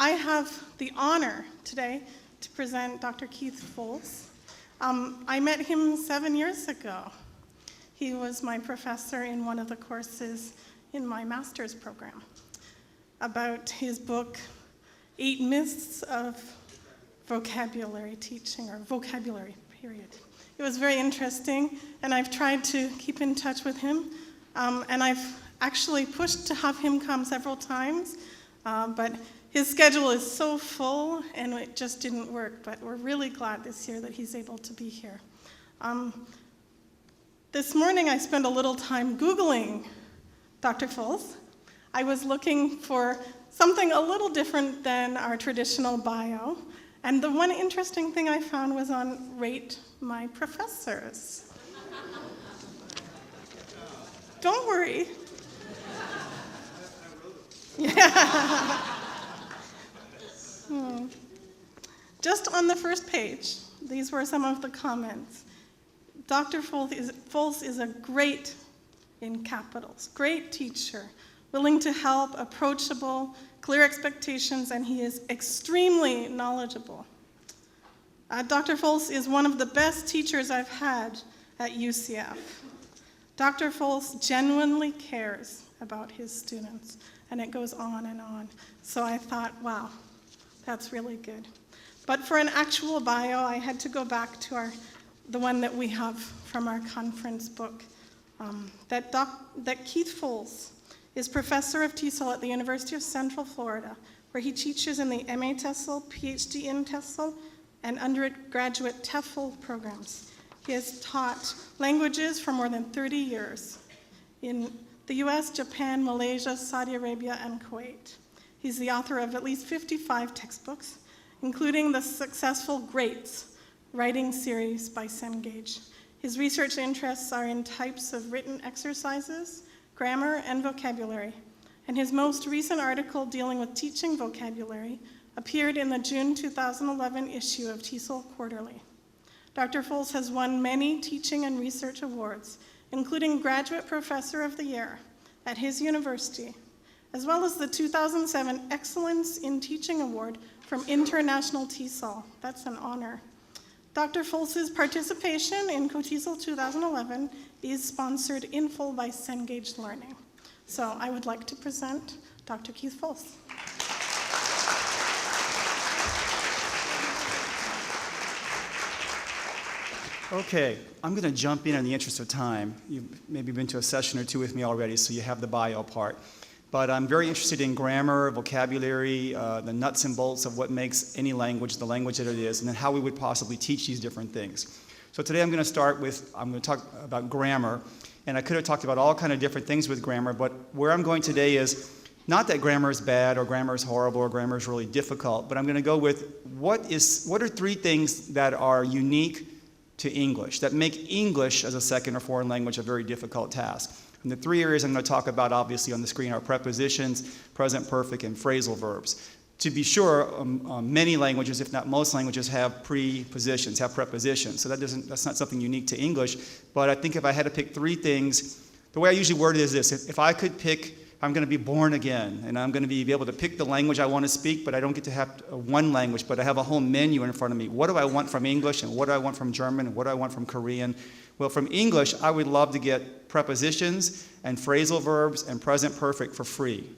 I have the honor today to present Dr. Keith Folse. I met him 7 years ago. He was my professor in one of the courses in my master's program about his book, 8 Myths of Vocabulary Teaching, or Vocabulary, period. It was very interesting, and I've tried to keep in touch with him, and I've actually pushed to have him come several times, but his schedule is so full, and it just didn't work, but we're really glad this year that he's able to be here. This morning I spent a little time Googling Dr. Folse. I was looking for something a little different than our traditional bio, and the one interesting thing I found was on Rate My Professors. Don't worry. Yeah. Just on the first page, these were some of the comments. Dr. Folse is a great, in capitals, great teacher, willing to help, approachable, clear expectations, and he is extremely knowledgeable. Dr. Folse is one of the best teachers I've had at UCF. Dr. Folse genuinely cares about his students, and it goes on and on. So I thought, wow, that's really good. But for an actual bio, I had to go back to the one that we have from our conference book, that Keith Folse is professor of TESOL at the University of Central Florida, where he teaches in the MA TESOL, PhD in TESOL, and undergraduate TEFL programs. He has taught languages for more than 30 years in the US, Japan, Malaysia, Saudi Arabia, and Kuwait. He's the author of at least 55 textbooks, including the successful Greats writing series by Cengage. His research interests are in types of written exercises, grammar, and vocabulary, and his most recent article dealing with teaching vocabulary appeared in the June 2011 issue of TESOL Quarterly. Dr. Folse has won many teaching and research awards, including Graduate Professor of the Year at his university, as well as the 2007 Excellence in Teaching Award from International TESOL. That's an honor. Dr. Folse's participation in KOTESOL 2011 is sponsored in full by Cengage Learning. So I would like to present Dr. Keith Folse. Okay, I'm going to jump in the interest of time. You've maybe been to a session or two with me already, so you have the bio part. But I'm very interested in grammar, vocabulary, the nuts and bolts of what makes any language the language that it is, and then how we would possibly teach these different things. So today I'm going to talk about grammar, and I could have talked about all kind of different things with grammar, but where I'm going today is not that grammar is bad or grammar is horrible or grammar is really difficult, but I'm going to go with what are 3 things that are unique to English, that make English as a second or foreign language a very difficult task. And the 3 areas I'm going to talk about, obviously, on the screen are prepositions, present perfect, and phrasal verbs. To be sure, many languages, if not most languages, have prepositions, have prepositions. So that's not something unique to English. But I think if I had to pick 3 things, the way I usually word it is this. If I could pick, I'm going to be born again, and I'm going to be able to pick the language I want to speak, but I don't get to have one language, but I have a whole menu in front of me. What do I want from English, and what do I want from German, and what do I want from Korean? Well, from English, I would love to get prepositions and phrasal verbs and present perfect for free,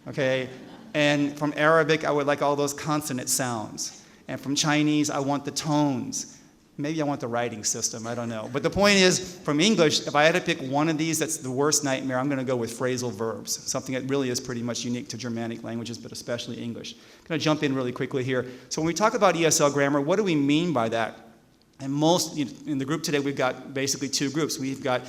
okay? And from Arabic, I would like all those consonant sounds. And from Chinese, I want the tones. Maybe I want the writing system, I don't know. But the point is, from English, if I had to pick one of these that's the worst nightmare, I'm going to go with phrasal verbs, something that really is pretty much unique to Germanic languages, but especially English. I'm going to jump in really quickly here. So when we talk about ESL grammar, what do we mean by that? And in the group today, we've got basically 2 groups. We've got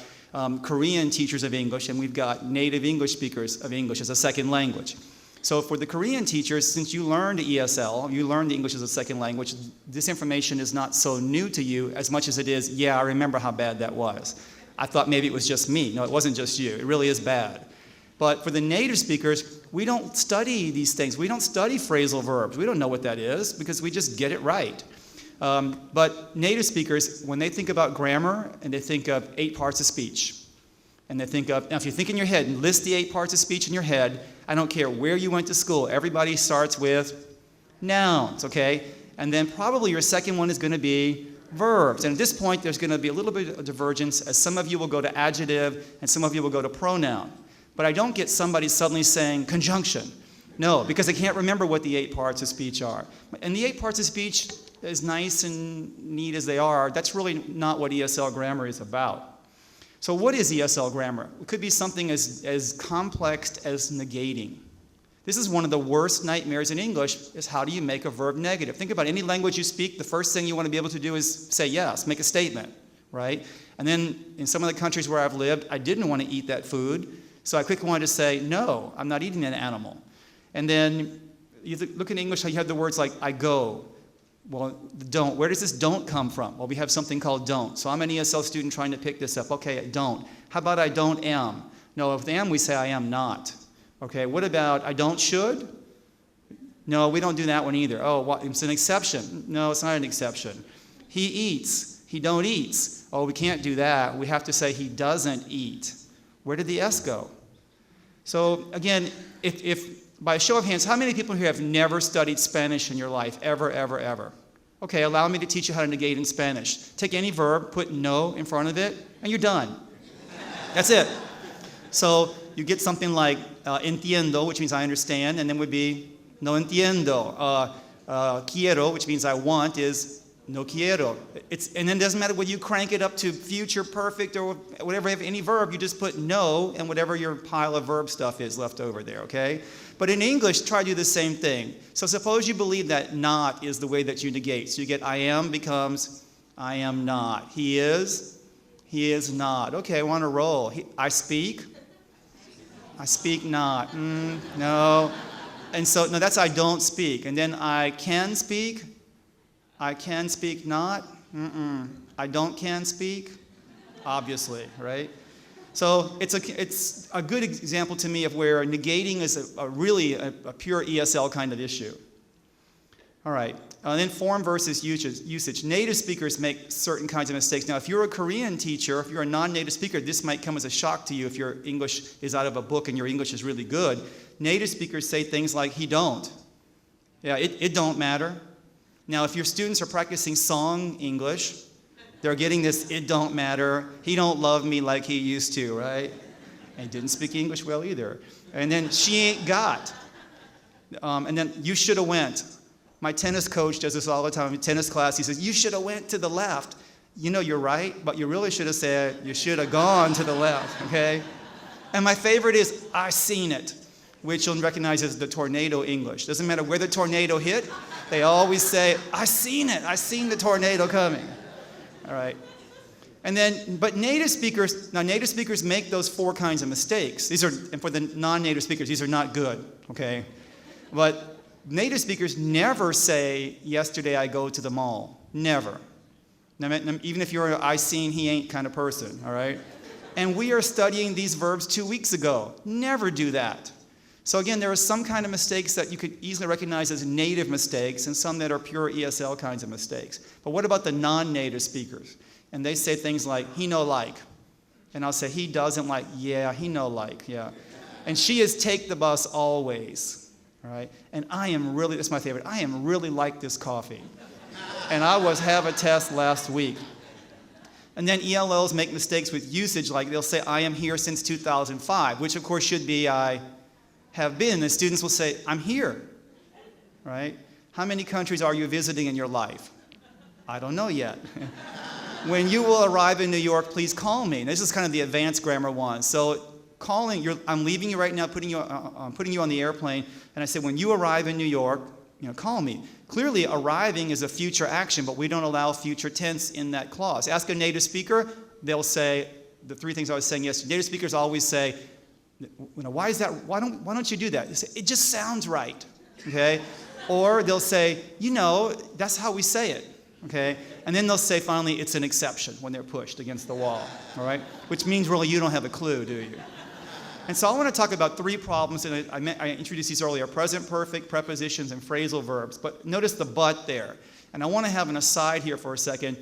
Korean teachers of English, and we've got native English speakers of English as a second language. So for the Korean teachers, since you learned ESL, you learned English as a second language, this information is not so new to you as much as it is, yeah, I remember how bad that was. I thought maybe it was just me. No, it wasn't just you. It really is bad. But for the native speakers, we don't study these things. We don't study phrasal verbs. We don't know what that is because we just get it right. But native speakers, when they think about grammar, and they think of 8 parts of speech, and they think of, now if you think in your head and list the 8 parts of speech in your head, I don't care where you went to school, everybody starts with nouns, okay? And then probably your second one is going to be verbs. And at this point, there's going to be a little bit of divergence, as some of you will go to adjective and some of you will go to pronoun. But I don't get somebody suddenly saying conjunction. No, because I can't remember what the 8 parts of speech are. And the 8 parts of speech, as nice and neat as they are, that's really not what ESL grammar is about. So what is ESL grammar? It could be something as complex as negating. This is one of the worst nightmares in English, is how do you make a verb negative? Think about any language you speak, the first thing you want to be able to do is say yes, make a statement, right? And then in some of the countries where I've lived, I didn't want to eat that food, so I quickly wanted to say, no, I'm not eating an animal. And then you look in English, how you have the words like I go. Well, the don't. Where does this don't come from? Well, we have something called don't. So I'm an ESL student trying to pick this up. Okay, don't. How about I don't am? No, with am we say I am not. Okay, what about I don't should? No, we don't do that one either. Oh, what, it's an exception. No, it's not an exception. He eats. He don't eats. Oh, we can't do that. We have to say he doesn't eat. Where did the S go? So again, if by a show of hands, how many people here have never studied Spanish in your life, ever, ever, ever? Okay, allow me to teach you how to negate in Spanish. Take any verb, put no in front of it, and you're done. That's it. So you get something like entiendo, which means I understand, and then would be no entiendo. Quiero, which means I want, is no quiero. And then it doesn't matter whether you crank it up to future perfect or whatever, have any verb, you just put no and whatever your pile of verb stuff is left over there, okay? But in English, try to do the same thing. So suppose you believe that not is the way that you negate. So you get I am becomes I am not. He is not. Okay, I want to roll. I speak not. No. And so, no, that's I don't speak. And then I can speak not. I don't can speak, obviously, right? So it's a good example to me of where negating is really a pure ESL kind of issue. All right, then form versus usage. Native speakers make certain kinds of mistakes. Now, if you're a Korean teacher, if you're a non-native speaker, this might come as a shock to you if your English is out of a book and your English is really good. Native speakers say things like, he don't. Yeah, it don't matter. Now, if your students are practicing song English, they're getting this, it don't matter, he don't love me like he used to, right? And didn't speak English well either. And then she ain't got. And then you should have went. My tennis coach does this all the time in tennis class. He says, you should have went to the left. You know you're right, but you really should have said, you should have gone to the left, okay? And my favorite is, I seen it, which you'll recognize as the tornado English. Doesn't matter where the tornado hit, they always say, I seen it. I seen the tornado coming. All right. And then, but native speakers make those 4 kinds of mistakes. These are, and for the non-native speakers, these are not good, okay? But native speakers never say, yesterday I go to the mall. Never. Even if you're an I seen, he ain't kind of person, all right? And we are studying these verbs 2 weeks ago. Never do that. So again, there are some kind of mistakes that you could easily recognize as native mistakes and some that are pure ESL kinds of mistakes. But what about the non-native speakers? And they say things like, he no like. And I'll say, he doesn't like. Yeah, he no like, yeah. And she is take the bus always, all right? And I am really, that's my favorite, I am really like this coffee. And I was have a test last week. And then ELLs make mistakes with usage, like they'll say, I am here since 2005, which of course should be I have been. The students will say, I'm here, right? How many countries are you visiting in your life? I don't know yet. When you will arrive in New York, please call me. This is kind of the advanced grammar one. So calling, I'm leaving you right now, putting you on the airplane, and I said, when you arrive in New York, call me. Clearly, arriving is a future action, but we don't allow future tense in that clause. Ask a native speaker, they'll say, the 3 things I was saying yesterday, native speakers always say, why is that? Why don't you do that? They say, it just sounds right, okay? Or they'll say, that's how we say it, okay? And then they'll say, finally, it's an exception when they're pushed against the wall, all right? Which means really you don't have a clue, do you? And so I want to talk about 3 problems, and I introduced these earlier, present perfect, prepositions, and phrasal verbs. But notice the but there. And I want to have an aside here for a second.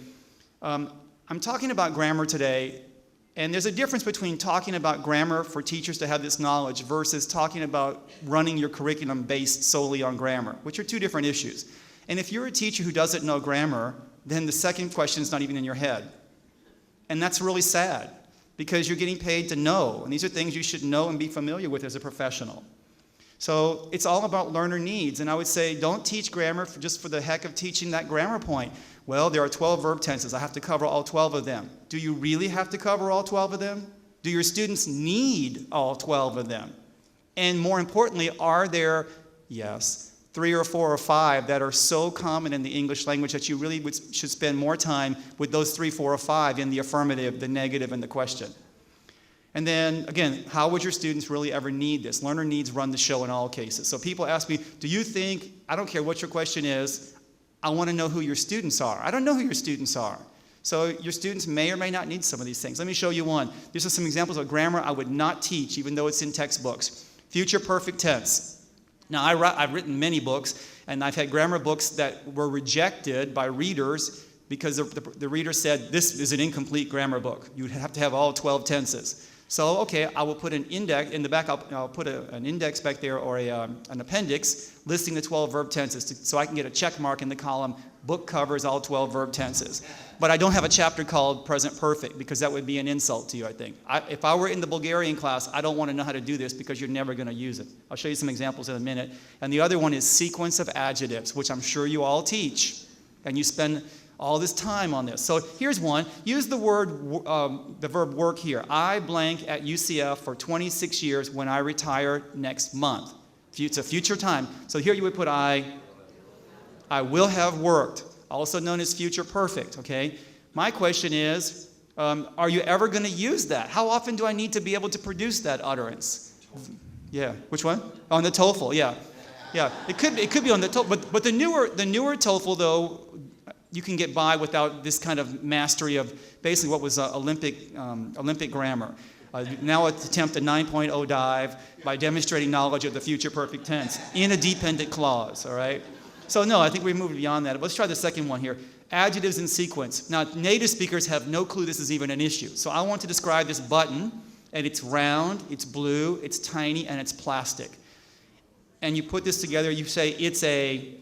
I'm talking about grammar today And there's a difference between talking about grammar for teachers to have this knowledge versus talking about running your curriculum based solely on grammar, which are two different issues. And if you're a teacher who doesn't know grammar, then the second question is not even in your head. And that's really sad because you're getting paid to know. And these are things you should know and be familiar with as a professional. So it's all about learner needs. And I would say don't teach grammar just for the heck of teaching that grammar point. Well, there are 12 verb tenses. I have to cover all 12 of them. Do you really have to cover all 12 of them? Do your students need all 12 of them? And more importantly, are there, yes, 3 or 4 or 5 that are so common in the English language that you really should spend more time with those 3, 4, or 5 in the affirmative, the negative, and the question? And then, again, how would your students really ever need this? Learner needs run the show in all cases. So people ask me, do you think, I don't care what your question is, I want to know who your students are. I don't know who your students are. So your students may or may not need some of these things. Let me show you one. These are some examples of grammar I would not teach, even though it's in textbooks. Future perfect tense. Now, I've written many books, and I've had grammar books that were rejected by readers because the reader said, this is an incomplete grammar book. You would have to have all 12 tenses. So, okay, I will put an index in the back. I'll put an index back there or an appendix listing the 12 verb tenses so I can get a check mark in the column. Book covers all 12 verb tenses. But I don't have a chapter called present perfect because that would be an insult to you, I think. If I were in the Bulgarian class, I don't want to know how to do this because you're never going to use it. I'll show you some examples in a minute. And the other one is sequence of adjectives, which I'm sure you all teach. And you spend all this time on this. So here's one. Use the verb work here. I blank at UCF for 26 years when I retire next month. It's a future time. So here you would put I will have worked, also known as future perfect, okay? My question is, are you ever going to use that? How often do I need to be able to produce that utterance? Yeah, which one? On the TOEFL, yeah. Yeah, it could be on the TOEFL, but the newer TOEFL, though, you can get by without this kind of mastery of basically what was Olympic grammar. Now attempt a 9.0 dive by demonstrating knowledge of the future perfect tense in a dependent clause, all right? So no, I think we moved beyond that. Let's try the second one here. Adjectives in sequence. Now, native speakers have no clue this is even an issue. So I want to describe this button, and it's round, it's blue, it's tiny, and it's plastic. And you put this together, you say it's a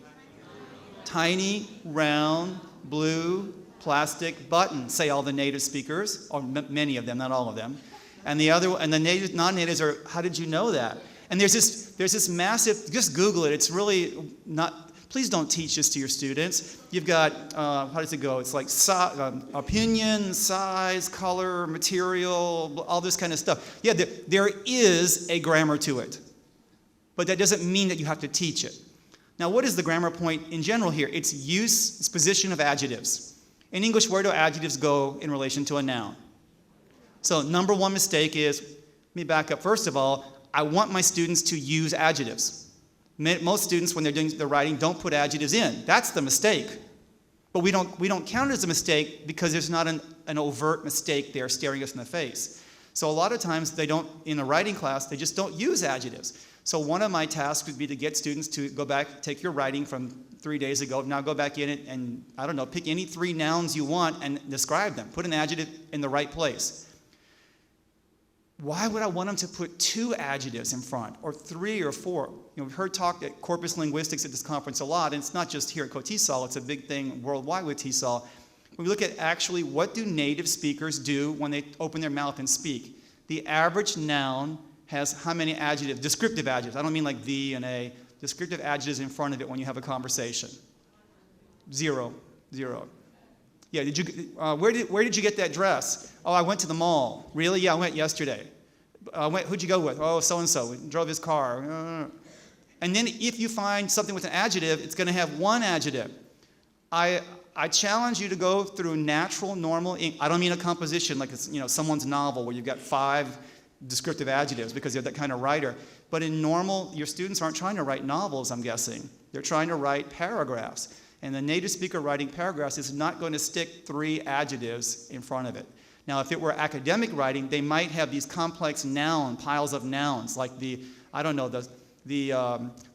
tiny, round, blue, plastic button, say all the native speakers, or many of them, not all of them. And the native, non-natives are, how did you know that? And there's this massive, just Google it, it's really not, please don't teach this to your students. You've got, how does it go? It's like opinion, size, color, material, all this kind of stuff. Yeah, there is a grammar to it, but that doesn't mean that you have to teach it. Now, what is the grammar point in general here? It's use, it's position of adjectives. In English, where do adjectives go in relation to a noun? So, number one mistake is, let me back up. First of all, I want my students to use adjectives. Most students, when they're doing their writing, don't put adjectives in. That's the mistake. But we don't count it as a mistake because there's not an overt mistake there staring us in the face. So a lot of times they don't, in a writing class, they just don't use adjectives. So one of my tasks would be to get students to go back, take your writing from 3 days ago, now go back in it and, I don't know, pick any 3 nouns you want and describe them. Put an adjective in the right place. Why would I want them to put 2 adjectives in front, or 3 or 4? We've heard talk at corpus linguistics at this conference a lot, and it's not just here at KOTESOL, it's a big thing worldwide with TESOL. When we look at actually what do native speakers do when they open their mouth and speak. The average noun has how many adjectives, descriptive adjectives, I don't mean like the and a, descriptive adjectives in front of it when you have a conversation. 0. Yeah, where did you get that dress? Oh, I went to the mall. Really? Yeah, I went yesterday. Who'd you go with? Oh, so-and-so. Drove his car. And then if you find something with an adjective, it's going to have 1 adjective. I challenge you to go through natural, normal, I don't mean a composition like it's, someone's novel where you've got 5 descriptive adjectives because they're that kind of writer. But in normal, your students aren't trying to write novels, I'm guessing. They're trying to write paragraphs. And the native speaker writing paragraphs is not going to stick 3 adjectives in front of it. Now, if it were academic writing, they might have these complex piles of nouns, like the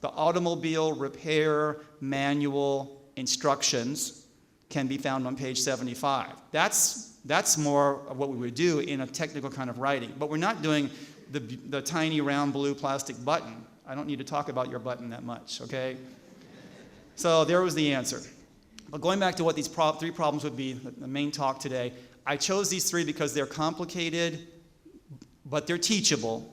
automobile repair manual instructions. can be found on page 75. That's more of what we would do in a technical kind of writing. But we're not doing the tiny round blue plastic button. I don't need to talk about your button that much, okay? So there was the answer. But going back to what these three problems would be, the main talk today, I chose these three because they're complicated, but they're teachable,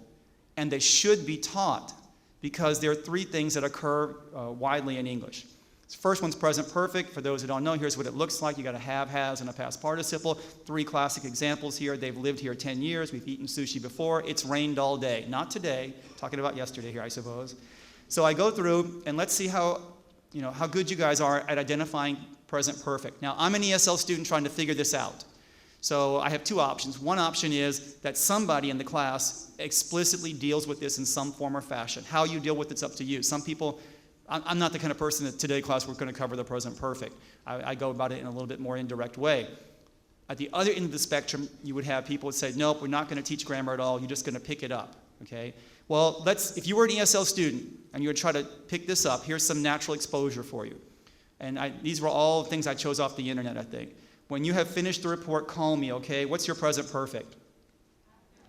and they should be taught because there are three things that occur widely in English. The first one's present perfect. For those who don't know, here's what it looks like. You got a have, has, and a past participle. Three classic examples here. They've lived here 10 years. We've eaten sushi before. It's rained all day. Not today. Talking about yesterday here, I suppose. So I go through, and let's see how good you guys are at identifying present perfect. Now, I'm an ESL student trying to figure this out. So I have two options. One option is that somebody in the class explicitly deals with this in some form or fashion. How you deal with it's up to you. Some people, I'm not the kind of person that today class we're going to cover the present perfect. I go about it in a little bit more indirect way. At the other end of the spectrum, you would have people that say, nope, we're not going to teach grammar at all. You're just going to pick it up. Okay? Well, if you were an ESL student and you would try to pick this up, here's some natural exposure for you. And these were all things I chose off the internet, I think. When you have finished the report, call me, okay? What's your present perfect?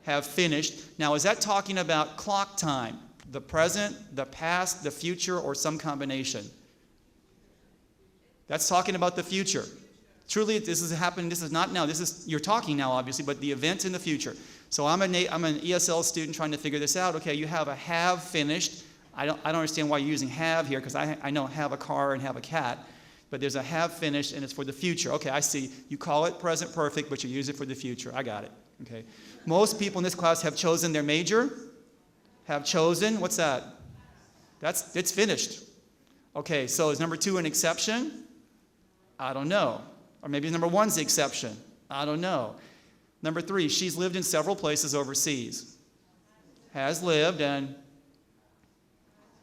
Have finished. Now, is that talking about clock time? The present, the past, the future, or some combination? That's talking about the future. Truly, this is happening. This is not now. You're talking now, obviously, but the event in the future. So I'm an ESL student trying to figure this out. Okay, you have a have finished. I don't understand why you're using have here because I know have a car and have a cat. But there's a have finished, and it's for the future. Okay, I see. You call it present perfect, but you use it for the future. I got it. Okay. Most people in this class have chosen their major. Have chosen. What's that? It's finished. Okay, so is number 2 an exception? I don't know. Or maybe number 1's the exception. I don't know. Number 3, she's lived in several places overseas. Has lived, and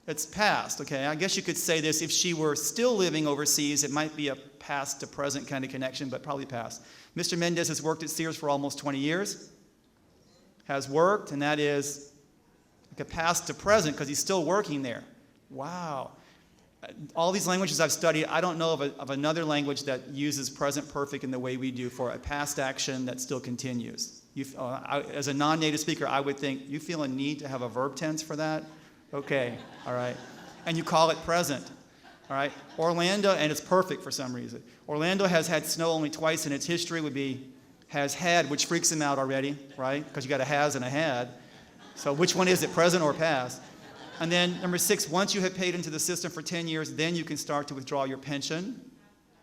it's past, okay? I guess you could say this. If she were still living overseas, it might be a past to present kind of connection, but probably past. Mr. Mendez has worked at Sears for almost 20 years. Has worked, and that is like a past to present because he's still working there. Wow. All these languages I've studied, I don't know of another language that uses present perfect in the way we do for a past action that still continues. As a non-native speaker, I would think, you feel a need to have a verb tense for that? Okay, all right. And you call it present, all right? Orlando, and it's perfect for some reason. Orlando has had snow only twice in its history would be has had, which freaks him out already, right? Because you got a has and a had. So which one is it, present or past? And then number 6, once you have paid into the system for 10 years, then you can start to withdraw your pension.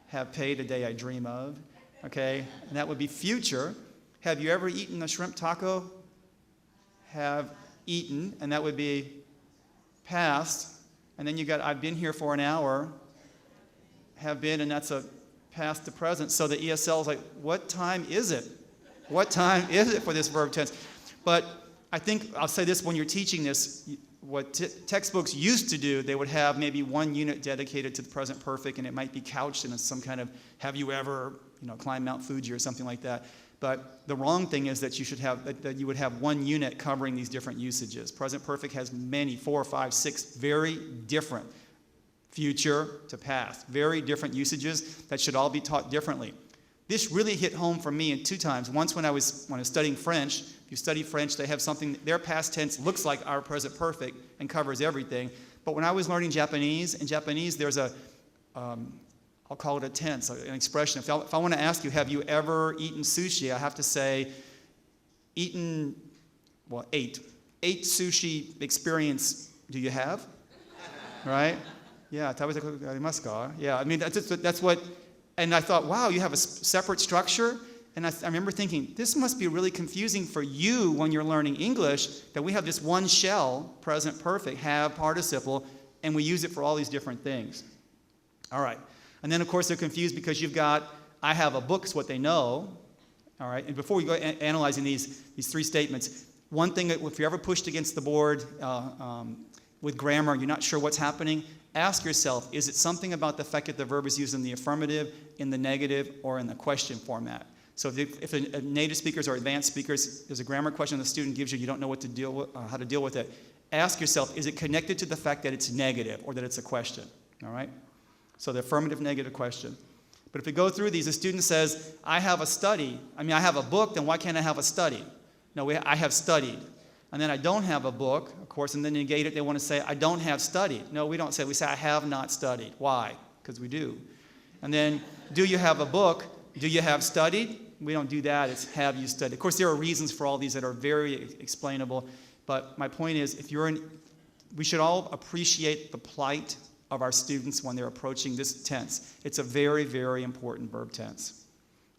Have paid a day I dream of, okay? And that would be future. Have you ever eaten a shrimp taco? Have eaten, and that would be past. And then you got I've been here for an hour. Have been, and that's a past to present. So the ESL is like, what time is it? What time is it for this verb tense? But I think I'll say this, when you're teaching this, what textbooks used to do, they would have maybe one unit dedicated to the present perfect, and it might be couched in some kind of, have you ever, climbed Mount Fuji or something like that. But the wrong thing is that you would have one unit covering these different usages. Present perfect has many, 4, 5, 6 very different future to past, very different usages that should all be taught differently. This really hit home for me in 2 times. Once when I was studying French. If you study French, they have something, their past tense looks like our present perfect and covers everything. But when I was learning Japanese, in Japanese there's I'll call it a tense, an expression. If I want to ask you, have you ever eaten sushi? I have to say, ate sushi experience do you have? Right? Yeah, yeah, I mean, that's what, and I thought, wow, you have a separate structure? And I remember thinking, this must be really confusing for you when you're learning English, that we have this one shell, present perfect, have, participle, and we use it for all these different things. All right. And then, of course, they're confused because you've got, I have a book is what they know. All right. And before we go analyzing these 3 statements, one thing, if you're ever pushed against the board with grammar, you're not sure what's happening, ask yourself, is it something about the fact that the verb is used in the affirmative, in the negative, or in the question format? So if a native speakers or advanced speakers, there's a grammar question the student gives you, you don't know what to deal with, how to deal with it, ask yourself, is it connected to the fact that it's negative or that it's a question? All right? So the affirmative, negative question. But if we go through these, a student says, I have a book, then why can't I have a study? No, I have studied. And then I don't have a book, of course, and then negate it, they want to say, I don't have studied. No, we don't say, we say, I have not studied. Why? Because we do. And then, do you have a book? Do you have studied? We don't do that, it's have you studied. Of course, there are reasons for all these that are very explainable, but my point is, we should all appreciate the plight of our students when they're approaching this tense. It's a very, very important verb tense.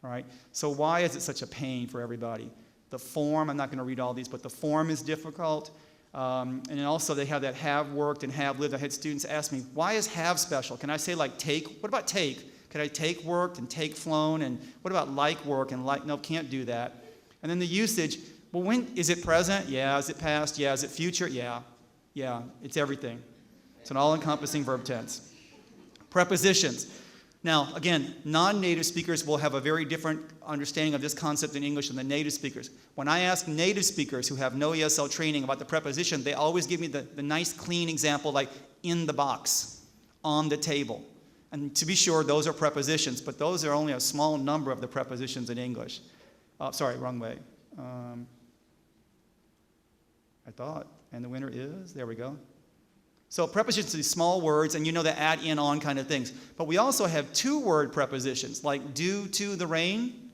All right? So why is it such a pain for everybody? The form, I'm not going to read all these, but the form is difficult. And then also they have that have worked and have lived. I had students ask me, why is have special? Can I say like take? What about take? Could I take worked and take flown? And what about like work and like? No, can't do that. And then the usage, well, when is it present? Yeah. Is it past? Yeah. Is it future? Yeah. Yeah. It's everything. It's an all-encompassing verb tense. Prepositions. Now, again, non-native speakers will have a very different understanding of this concept in English than the native speakers. When I ask native speakers who have no ESL training about the preposition, they always give me the nice, clean example like in the box, on the table. And to be sure, those are prepositions, but those are only a small number of the prepositions in English. Sorry, wrong way. I thought, and the winner is, there we go. So prepositions are these small words, and you know the add, in, on kind of things. But we also have two-word prepositions, like due to the rain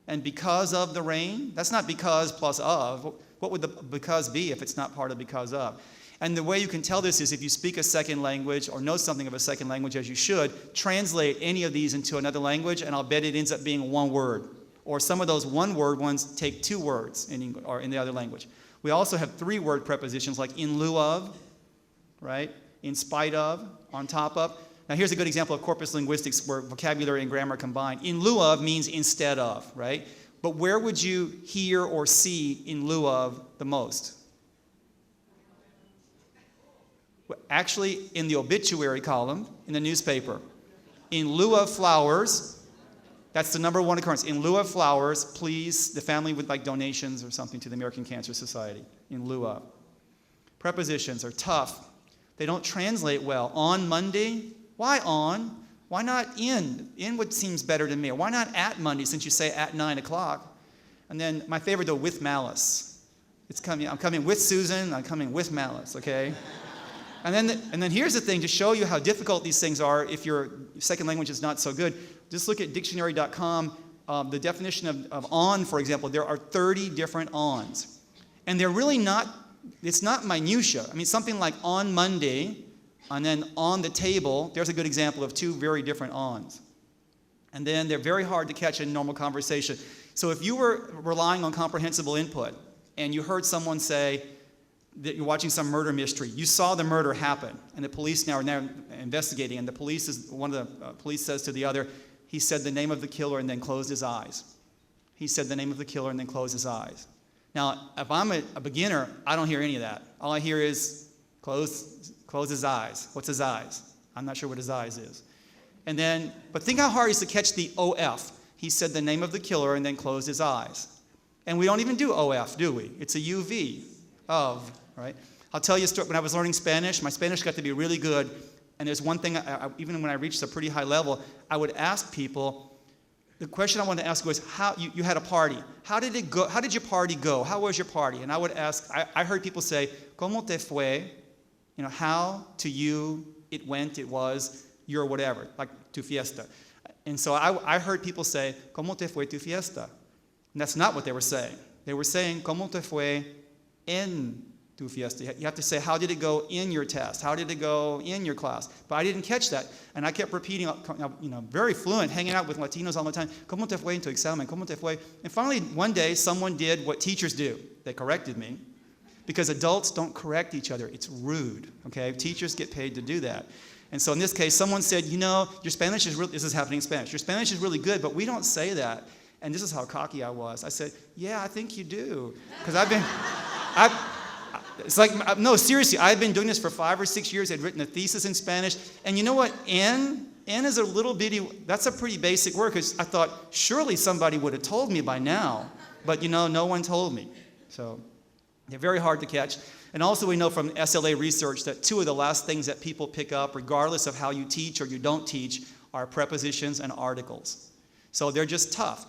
and because of the rain. That's not because plus of. What would the because be if it's not part of because of? And the way you can tell this is if you speak a second language or know something of a second language, as you should, translate any of these into another language, and I'll bet it ends up being one word. Or some of those one-word ones take two words in English, or in the other language. We also have three-word prepositions like in lieu of, right? In spite of, on top of. Now here's a good example of corpus linguistics where vocabulary and grammar combine. In lieu of means instead of, right? But where would you hear or see in lieu of the most? Actually, in the obituary column in the newspaper. In lieu of flowers, that's the number one occurrence. In lieu of flowers, please, the family would like donations or something to the American Cancer Society. In lieu of. Prepositions are tough. They don't translate well. On Monday? Why on? Why not in? In what seems better to me. Or why not at Monday since you say at 9 o'clock? And then my favorite though, with malice. I'm coming with Susan, I'm coming with malice, okay? And then here's the thing, to show you how difficult these things are if your second language is not so good, just look at dictionary.com, the definition of on, for example, there are 30 different ons. And they're really not, it's not minutia. I mean, something like on Monday, and then on the table, there's a good example of two very different ons. And then they're very hard to catch in normal conversation. So if you were relying on comprehensible input, and you heard someone say, that you're watching some murder mystery. You saw the murder happen, and the police now are investigating, and one of the police says to the other, he said the name of the killer and then closed his eyes. He said the name of the killer and then closed his eyes. Now, if I'm a beginner, I don't hear any of that. All I hear is close his eyes. What's his eyes? I'm not sure what his eyes is. And then, but think how hard it is to catch the OF. He said the name of the killer and then closed his eyes. And we don't even do OF, do we? It's a UV, of, right? I'll tell you a story. When I was learning Spanish, my Spanish got to be really good. And there's one thing, even when I reached a pretty high level, I would ask people, the question I wanted to ask was, how you had a party. How did it go? How did your party go? How was your party? And I would ask, I heard people say, ¿Cómo te fue? You know, how to you, it went, it was, your whatever, like tu fiesta. And so I heard people say, ¿Cómo te fue tu fiesta? And that's not what they were saying. They were saying, ¿Cómo te fue en tu fiesta? You have to say, how did it go in your test? How did it go in your class? But I didn't catch that. And I kept repeating, very fluent, hanging out with Latinos all the time. ¿Cómo te fue en tu examen? ¿Cómo te fue? And finally, one day, someone did what teachers do. They corrected me. Because adults don't correct each other. It's rude, okay? Teachers get paid to do that. And so in this case, someone said, your Spanish is really, this is happening in Spanish, your Spanish is really good, but we don't say that. And this is how cocky I was. I said, yeah, I think you do. Because it's like, no, seriously, I've been doing this for 5 or 6 years. I'd written a thesis in Spanish. And you know what? En is a little bitty, that's a pretty basic word, because I thought, surely somebody would have told me by now. But, no one told me. So they're very hard to catch. And also we know from SLA research that 2 of the last things that people pick up, regardless of how you teach or you don't teach, are prepositions and articles. So they're just tough.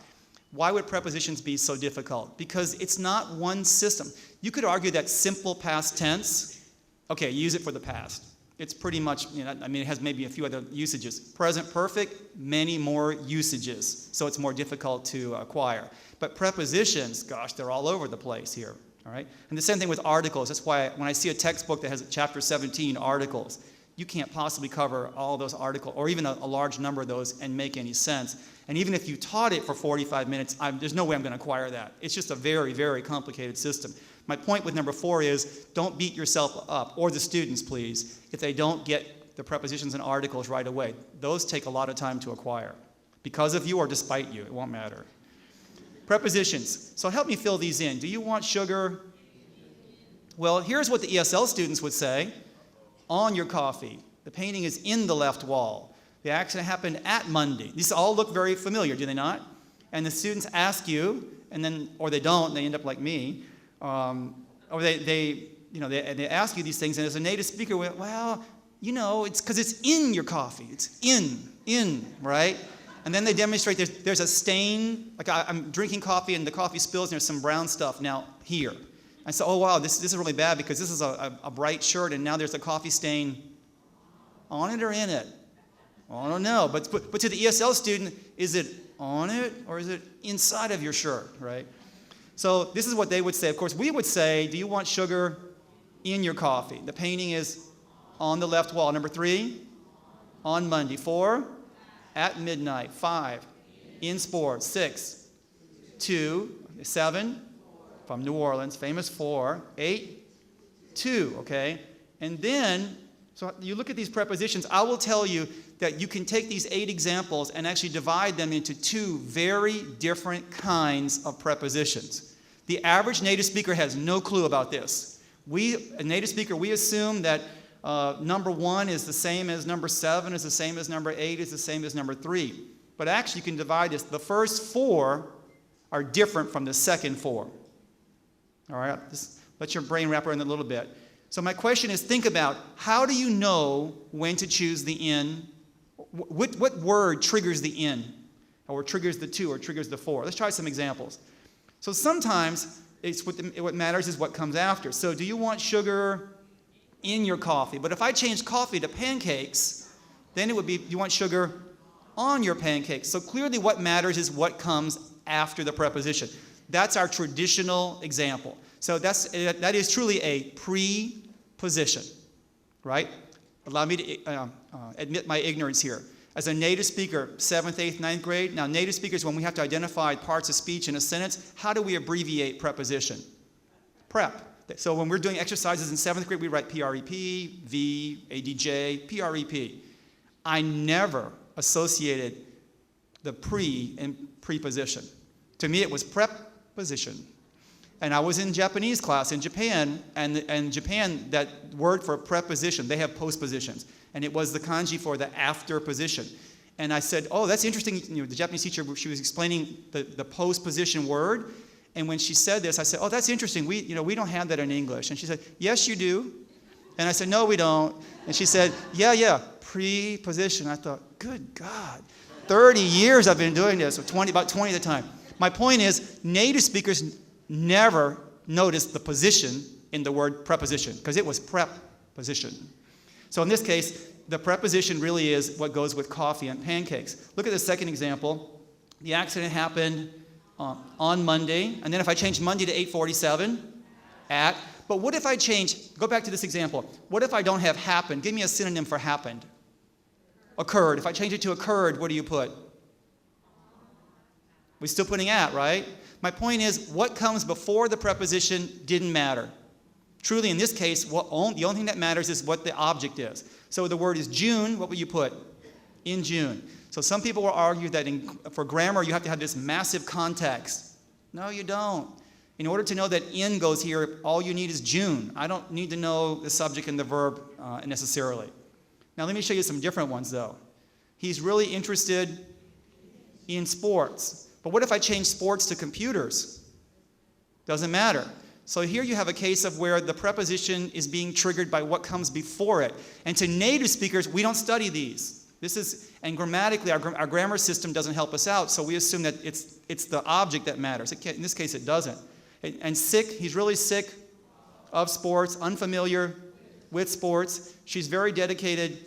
Why would prepositions be so difficult? Because it's not one system. You could argue that simple past tense, okay, use it for the past. It's pretty much, it has maybe a few other usages. Present perfect, many more usages. So it's more difficult to acquire. But prepositions, gosh, they're all over the place here. All right? And the same thing with articles. That's why when I see a textbook that has chapter 17 articles, you can't possibly cover all those articles, or even a large number of those, and make any sense. And even if you taught it for 45 minutes, there's no way I'm going to acquire that. It's just a very, very complicated system. My point with number 4 is don't beat yourself up, or the students, please, if they don't get the prepositions and articles right away. Those take a lot of time to acquire. Because of you or despite you, it won't matter. Prepositions. So help me fill these in. Do you want sugar? Well, here's what the ESL students would say. On your coffee. The painting is in the left wall. The accident happened at Monday. These all look very familiar, do they not? And the students ask you, and then, or they don't, they end up like me, or they ask you these things, and as a native speaker, well, it's because it's in your coffee. It's in, right? And then they demonstrate there's a stain, like I'm drinking coffee and the coffee spills and there's some brown stuff now here. I said, oh wow, this is really bad because this is a bright shirt and now there's a coffee stain on it or in it. Well, I don't know, but to the ESL student, is it on it or is it inside of your shirt, right? So this is what they would say. Of course, we would say, do you want sugar in your coffee? The painting is on the left wall. Number 3, on Monday. 4, at midnight. 5, in sports. 6, 2, 7, from New Orleans, famous 4, 8, 2, okay? And then, so you look at these prepositions, I will tell you that you can take these 8 examples and actually divide them into 2 very different kinds of prepositions. The average native speaker has no clue about this. A native speaker, we assume that number 1 is the same as number 7, is the same as number 8, is the same as number 3. But actually you can divide this. The first 4 are different from the second 4. All right, just let your brain wrap around it a little bit. So my question is, think about, how do you know when to choose the in? What word triggers the in? Or triggers the 2, or triggers the 4? Let's try some examples. So sometimes what matters is what comes after. So do you want sugar in your coffee? But if I change coffee to pancakes, then it would be, you want sugar on your pancakes. So clearly what matters is what comes after the preposition. That's our traditional example. So that is truly a preposition, right? Allow me to admit my ignorance here. As a native speaker, 7th, 8th, 9th grade, now native speakers, when we have to identify parts of speech in a sentence, how do we abbreviate preposition? Prep. So when we're doing exercises in 7th grade, we write P-R-E-P, V, A-D-J, P-R-E-P. I never associated the pre and preposition. To me, it was preposition. And I was in Japanese class in Japan, and in Japan, that word for preposition, they have postpositions. And it was the kanji for the after position. And I said, oh, that's interesting. The Japanese teacher, she was explaining the postposition word. And when she said this, I said, oh, that's interesting. We don't have that in English. And she said, yes, you do. And I said, no, we don't. And she said, yeah, preposition. I thought, good God, 30 years I've been doing this, or about 20 at the time. My point is, native speakers never noticed the position in the word preposition, because it was preposition. So in this case, the preposition really is what goes with coffee and pancakes. Look at the second example. The accident happened on Monday, and then if I change Monday to 8:47, at. But what if I change, go back to this example. What if I don't have happened? Give me a synonym for happened. Occurred. If I change it to occurred, what do you put? We're still putting at, right? My point is, what comes before the preposition didn't matter. Truly, in this case, the only thing that matters is what the object is. So the word is June, what would you put? In June. So some people will argue that for grammar, you have to have this massive context. No, you don't. In order to know that in goes here, all you need is June. I don't need to know the subject and the verb necessarily. Now let me show you some different ones, though. He's really interested in sports. But what if I change sports to computers? Doesn't matter. So here you have a case of where the preposition is being triggered by what comes before it. And to native speakers, we don't study these. And grammatically, our grammar system doesn't help us out, so we assume that it's the object that matters. In this case, it doesn't. And sick, he's really sick of sports, unfamiliar with sports. She's very dedicated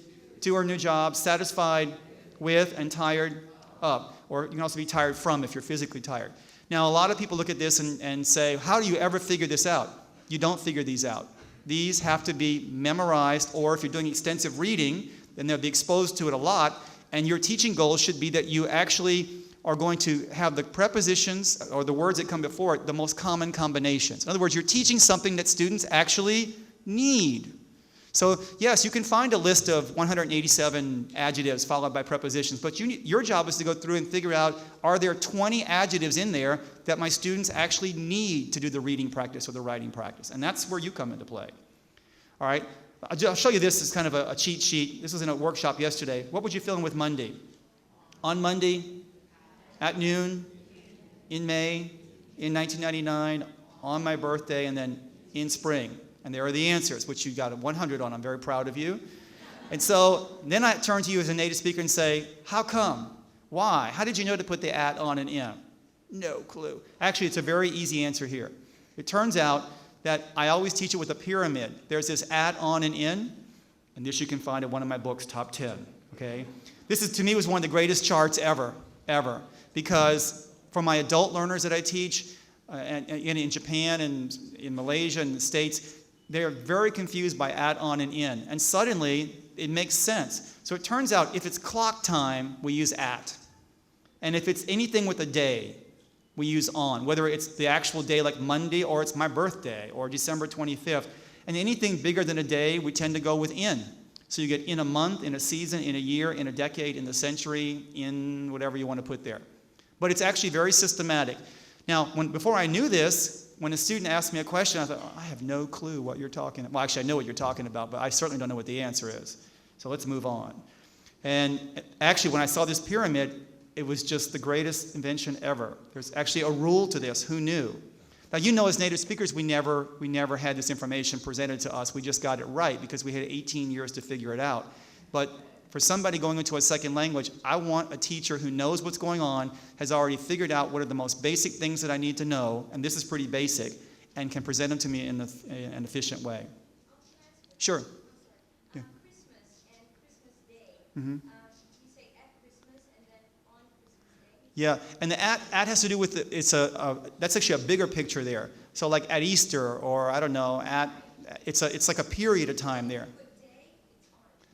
to her new job, satisfied with and tired of. Or you can also be tired from if you're physically tired. Now, a lot of people look at this and say, how do you ever figure this out? You don't figure these out. These have to be memorized, or if you're doing extensive reading, then they'll be exposed to it a lot, and your teaching goal should be that you actually are going to have the prepositions or the words that come before it, the most common combinations. In other words, you're teaching something that students actually need. So, yes, you can find a list of 187 adjectives followed by prepositions, but your job is to go through and figure out, are there 20 adjectives in there that my students actually need to do the reading practice or the writing practice? And that's where you come into play. All right? I'll show you this as kind of a cheat sheet. This was in a workshop yesterday. What was you feeling with Monday? On Monday, at noon, in May, in 1999, on my birthday, and then in spring. And there are the answers, which you got a 100 on. I'm very proud of you. And so then I turn to you as a native speaker and say, how come? Why? How did you know to put the at, on, and in? No clue. Actually, it's a very easy answer here. It turns out that I always teach it with a pyramid. There's this at, on, and in, and this you can find in one of my books, Top 10. Okay? This is, to me, was one of the greatest charts ever, because for my adult learners that I teach, and in Japan and in Malaysia and the States, they're very confused by at, on, and in. And suddenly, it makes sense. So it turns out if it's clock time, we use at. And if it's anything with a day, we use on. Whether it's the actual day like Monday or it's my birthday or December 25th. And anything bigger than a day, we tend to go with in. So you get in a month, in a season, in a year, in a decade, in the century, in whatever you want to put there. But it's actually very systematic. Now, before I knew this, when a student asked me a question, I thought, I have no clue what you're talking about. Well, actually, I know what you're talking about, but I certainly don't know what the answer is. So let's move on. And actually, when I saw this pyramid, it was just the greatest invention ever. There's actually a rule to this. Who knew? Now, you know, as native speakers, we never had this information presented to us. We just got it right because we had 18 years to figure it out. But for somebody going into a second language, I want a teacher who knows what's going on, has already figured out what are the most basic things that I need to know, and this is pretty basic, and can present them to me in an efficient way. Sure. Yeah. Christmas and Christmas Day. Mm-hmm. You say at Christmas and then on Christmas Day. Yeah, and the at has to do with that's actually a bigger picture there. So like at Easter, or I don't know, it's like a period of time there.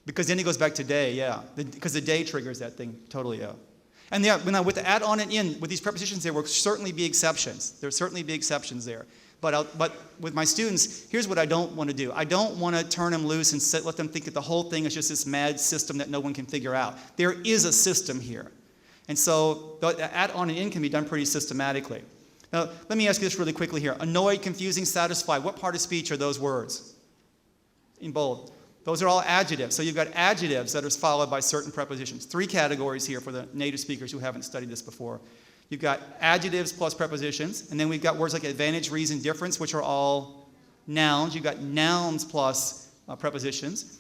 Because then it goes back to day, yeah. Because the day triggers that thing, totally, yeah. And yeah, now with the add, on, and in, with these prepositions, there will certainly be exceptions. There will certainly be exceptions there. But with my students, here's what I don't want to do. I don't want to turn them loose and let them think that the whole thing is just this mad system that no one can figure out. There is a system here. And so the add, on, and in can be done pretty systematically. Now, let me ask you this really quickly here. Annoyed, confusing, satisfied. What part of speech are those words? In bold. Those are all adjectives. So you've got adjectives that are followed by certain prepositions. 3 categories here for the native speakers who haven't studied this before. You've got adjectives plus prepositions, and then we've got words like advantage, reason, difference, which are all nouns. You've got nouns plus prepositions.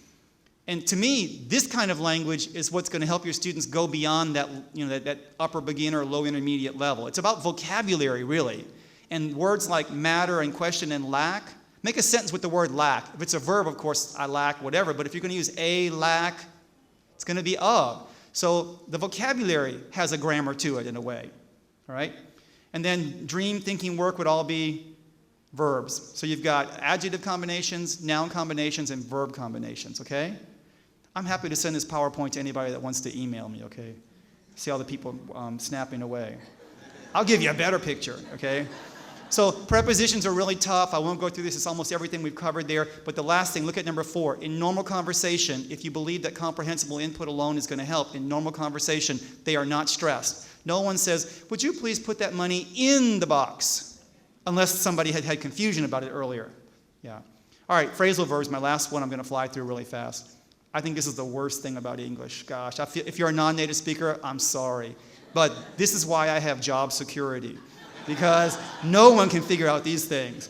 And to me, this kind of language is what's going to help your students go beyond that, that upper beginner, low intermediate level. It's about vocabulary, really. And words like matter and question and lack. Make a sentence with the word lack. If it's a verb, of course, I lack, whatever. But if you're going to use a lack, it's going to be of. So the vocabulary has a grammar to it in a way. All right? And then dream, thinking, work would all be verbs. So you've got adjective combinations, noun combinations, and verb combinations. Okay? I'm happy to send this PowerPoint to anybody that wants to email me. Okay? See all the people snapping away. I'll give you a better picture. Okay? So prepositions are really tough. I won't go through this. It's almost everything we've covered there. But the last thing, look at number 4. In normal conversation, if you believe that comprehensible input alone is going to help, in normal conversation, they are not stressed. No one says, would you please put that money in the box? Unless somebody had confusion about it earlier. Yeah. All right, phrasal verbs, my last one I'm going to fly through really fast. I think this is the worst thing about English. Gosh, if you're a non-native speaker, I'm sorry. But this is why I have job security. Because no one can figure out these things.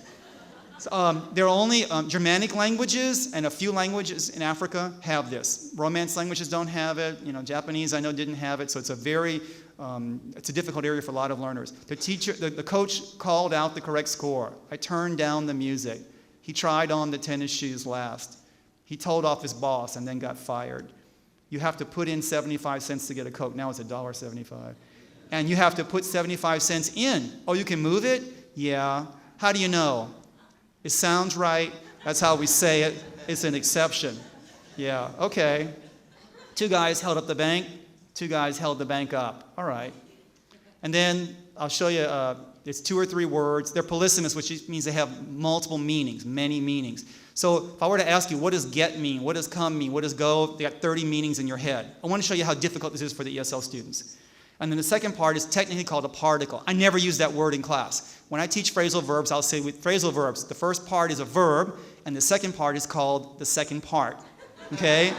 There are only Germanic languages and a few languages in Africa have this. Romance languages don't have it. Japanese I know didn't have it, so it's it's a difficult area for a lot of learners. The coach called out the correct score. I turned down the music. He tried on the tennis shoes last. He told off his boss and then got fired. You have to put in 75 cents to get a Coke. Now it's $1.75. And you have to put 75 cents in. Oh, you can move it? Yeah. How do you know? It sounds right. That's how we say it. It's an exception. Yeah, okay. 2 guys held up the bank. 2 guys held the bank up. All right. And then I'll show you, it's 2 or 3 words. They're polysemous, which means they have multiple meanings, many meanings. So if I were to ask you, what does get mean? What does come mean? What does go? They got 30 meanings in your head. I want to show you how difficult this is for the ESL students. And then the second part is technically called a particle. I never use that word in class. When I teach phrasal verbs, I'll say with phrasal verbs, the first part is a verb, and the second part is called the second part. Okay?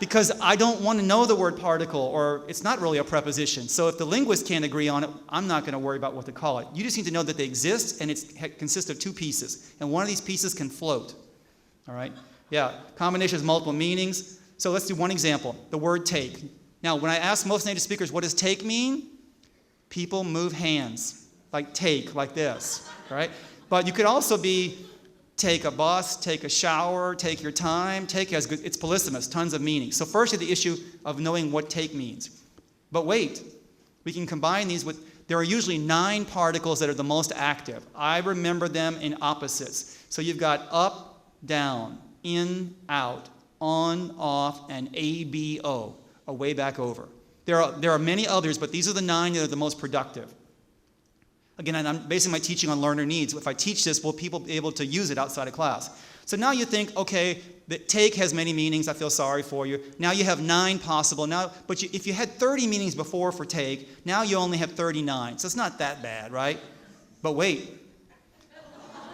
Because I don't want to know the word particle, or it's not really a preposition. So if the linguist can't agree on it, I'm not going to worry about what to call it. You just need to know that they exist, and it consists of 2 pieces. And one of these pieces can float. All right? Yeah, combination has multiple meanings. So let's do one example, the word take. Now, when I ask most native speakers, what does take mean? People move hands, like take, like this, right? But you could also be take a bus, take a shower, take your time. Take has good, it's polysemous, tons of meanings. So first you have the issue of knowing what take means. But wait, we can combine these with, there are usually 9 particles that are the most active. I remember them in opposites. So you've got up, down, in, out, on, off, and ABO. A way back over. There are many others, but these are the 9 that are the most productive. Again, I'm basing my teaching on learner needs. If I teach this, will people be able to use it outside of class? So now you think, okay, the take has many meanings. I feel sorry for you. Now you have 9 possible. But if you had 30 meanings before for take, now you only have 39. So it's not that bad, right? But wait.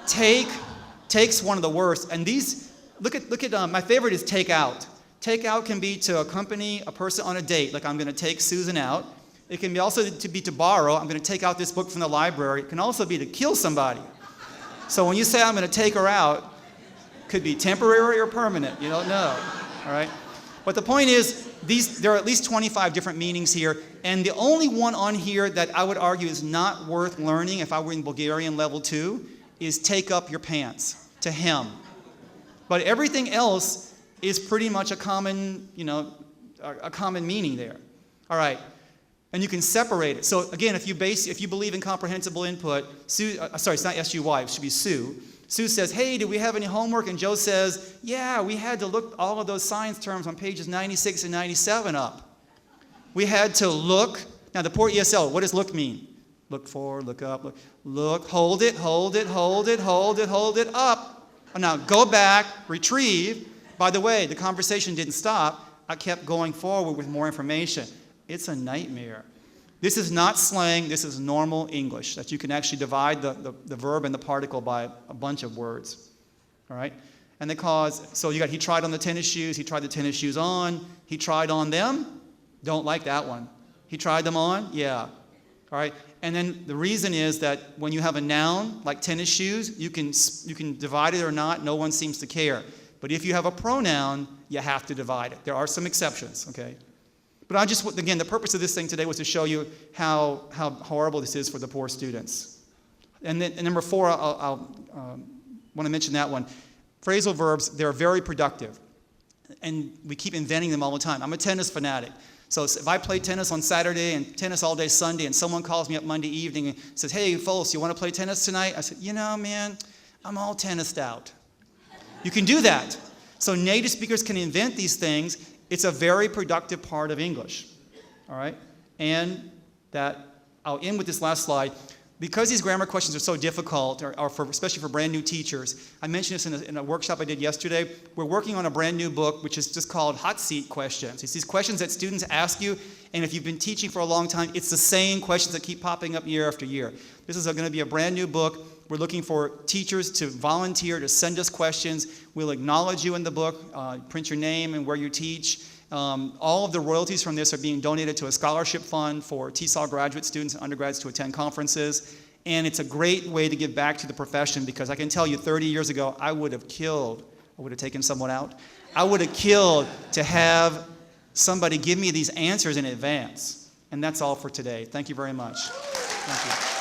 Take's one of the worst. And these, look at my favorite is take out. Take out can be to accompany a person on a date, like I'm going to take Susan out. It can be also to borrow. I'm going to take out this book from the library. It can also be to kill somebody. So when you say I'm going to take her out, it could be temporary or permanent. You don't know. All right? But the point is, there are at least 25 different meanings here. And the only one on here that I would argue is not worth learning if I were in Bulgarian level 2 is take up your pants, to hem. But everything else is pretty much a common meaning there. All right, and you can separate it. So again, if you believe in comprehensible input, Sue, sorry, it's not S-U-Y, it should be Sue. Sue says, hey, did we have any homework? And Joe says, yeah, we had to look all of those science terms on pages 96 and 97 up. We had to look. Now the poor ESL, what does look mean? Look for, look up, look, hold it up. Now go back, retrieve. By the way, the conversation didn't stop. I kept going forward with more information. It's a nightmare. This is not slang. This is normal English, that you can actually divide the verb and the particle by a bunch of words. All right? And so you got, he tried on the tennis shoes. He tried the tennis shoes on. He tried on them. Don't like that one. He tried them on? Yeah. All right? And then the reason is that when you have a noun, like tennis shoes, you can divide it or not. No one seems to care. But if you have a pronoun, you have to divide it. There are some exceptions, okay? But again, the purpose of this thing today was to show you how horrible this is for the poor students. And then number 4, I'll want to mention that one. Phrasal verbs, they're very productive. And we keep inventing them all the time. I'm a tennis fanatic. So if I play tennis on Saturday and tennis all day Sunday, and someone calls me up Monday evening and says, hey, Folse, you want to play tennis tonight? I said, man, I'm all tennised out. You can do that. So native speakers can invent these things. It's a very productive part of English. All right? And I'll end with this last slide. Because these grammar questions are so difficult, especially for brand new teachers, I mentioned this in a workshop I did yesterday. We're working on a brand new book, which is just called Hot Seat Questions. It's these questions that students ask you, and if you've been teaching for a long time, it's the same questions that keep popping up year after year. This is going to be a brand new book. We're looking for teachers to volunteer to send us questions. We'll acknowledge you in the book, print your name and where you teach. All of the royalties from this are being donated to a scholarship fund for TESOL graduate students and undergrads to attend conferences. And it's a great way to give back to the profession, because I can tell you 30 years ago, I would have taken someone out. I would have killed to have somebody give me these answers in advance. And that's all for today. Thank you very much. Thank you.